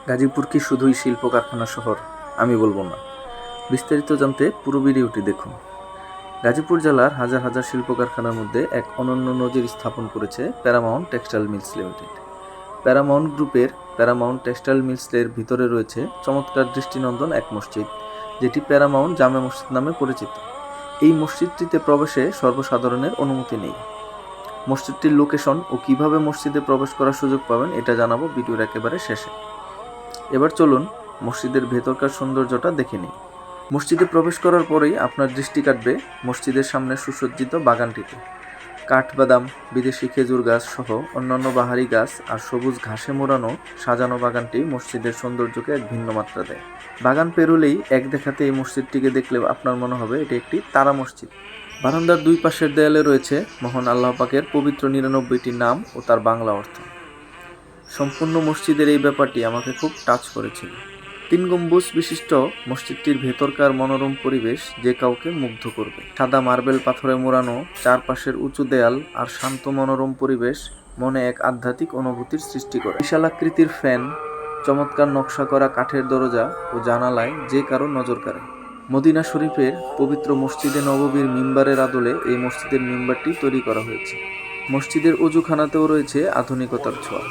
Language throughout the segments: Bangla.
গাজীপুর কি শুধুই শিল্প কারখানা শহর? আমি বলবো না। বিস্তারিত জানতে পুরো ভিডিওটি দেখুন। গাজীপুর জেলার হাজার হাজার শিল্প কারখানার মধ্যে এক অনন্য নজির স্থাপন করেছে প্যারামাউন্ট টেক্সটাইল মিলস লিমিটেড। প্যারামাউন্ট গ্রুপের প্যারামাউন্ট টেক্সটাইল মিলসের ভিতরে রয়েছে চমৎকার দৃষ্টিনন্দন এক মসজিদ, যেটি প্যারামাউন্ট জামে মসজিদ নামে পরিচিত। এই মসজিদটিতে প্রবেশে সর্বসাধারণের অনুমতি নেই। মসজিদটির লোকেশন ও কিভাবে মসজিদে প্রবেশ করার সুযোগ পাবেন এটা জানাবো ভিডিওর একেবারে শেষে। এবার চলুন মসজিদের ভেতরকার সৌন্দর্যটা দেখে নিই। মসজিদে প্রবেশ করার পরেই আপনার দৃষ্টি কাটবে মসজিদের সামনে সুসজ্জিত বাগানটিতে। কাঠবাদাম, বিদেশি খেজুর গাছ সহ অন্যান্য বাহারি গাছ আর সবুজ ঘাসে মোড়ানো সাজানো বাগানটি মসজিদের সৌন্দর্যকে এক ভিন্ন মাত্রা দেয়। বাগান পেরোলেই এক দেখাতে এই মসজিদটিকে দেখলে আপনার মনে হবে এটি একটি তারা মসজিদ। বারান্দার দুই পাশের দেয়ালে রয়েছে মহান আল্লাহ পাকের পবিত্র ৯৯টি নাম ও তার বাংলা অর্থ। সম্পূর্ণ মসজিদের এই ব্যাপারটি আমাকে খুব টাচ করেছিল। ৩ গম্বুজ বিশিষ্ট মসজিদটির ভেতরকার মনোরম পরিবেশ যে কাউকে মুগ্ধ করবে। সাদা মার্বেল পাথরে মোড়ানো চারপাশের উঁচু দেয়াল আর শান্ত মনোরম পরিবেশ মনে এক আধ্যাত্মিক অনুভূতির সৃষ্টি করে। বিশালাকৃতির ফ্যান, চমৎকার নকশা করা কাঠের দরজা ও জানালায় যে কারো নজর কাড়ে। মদিনা শরীফের পবিত্র মসজিদে নববীর মিম্বারের আদলে এই মসজিদের মিম্বারটি তৈরি করা হয়েছে। মসজিদের অজুখানাতেও রয়েছে আধুনিকতার ছোঁয়া।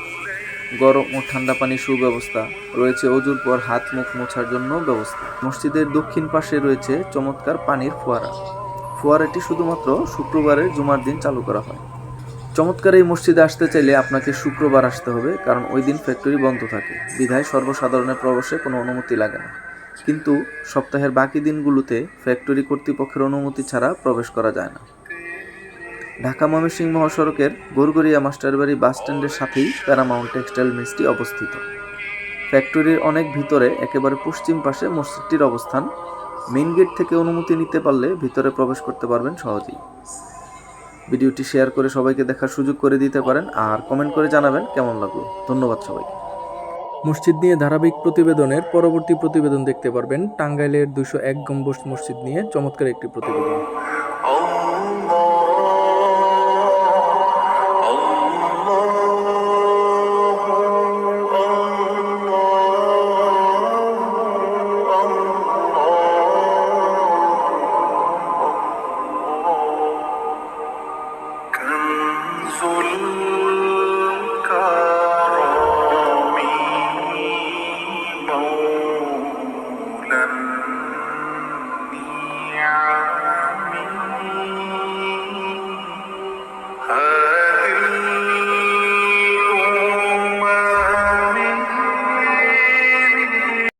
গরম ও ঠান্ডা পানির সুব্যবস্থা রয়েছে, অজুর পর হাত মুখ মোছার জন্য ব্যবস্থা। মসজিদের দক্ষিণ পাশে রয়েছে চমৎকার পানির ফোয়ারা। ফোয়ারাটি শুধুমাত্র শুক্রবারের জুমার দিন চালু করা হয়। চমৎকার এই মসজিদে আসতে চাইলে আপনাকে শুক্রবার আসতে হবে, কারণ ওই দিন ফ্যাক্টরি বন্ধ থাকে, বিধায় সর্বসাধারণের প্রবেশে কোনো অনুমতি লাগে না। কিন্তু সপ্তাহের বাকি দিনগুলোতে ফ্যাক্টরি কর্তৃপক্ষের অনুমতি ছাড়া প্রবেশ করা যায় না। ঢাকা ময়মনসিংহ মহাসড়কের গড়গড়িয়া মাস্টারবাড়ি বাস স্ট্যান্ডের সাথেই প্যারামাউন্ট টেক্সটাইল মিলসটি অবস্থিত। ফ্যাক্টরির অনেক ভিতরে একেবারে পশ্চিম পাশে মসজিদটির অবস্থান। মেইন গেট থেকে অনুমতি নিতে পারলে ভিতরে প্রবেশ করতে পারবেন সহজেই। ভিডিওটি শেয়ার করে সবাইকে দেখার সুযোগ করে দিতে পারেন আর কমেন্ট করে জানাবেন কেমন লাগলো। ধন্যবাদ সবাইকে। মসজিদ নিয়ে ধারাবাহিক প্রতিবেদনের পরবর্তী প্রতিবেদন দেখতে পারবেন টাঙ্গাইলের ২০১ গম্বুজ মসজিদ নিয়ে চমৎকার একটি প্রতিবেদন।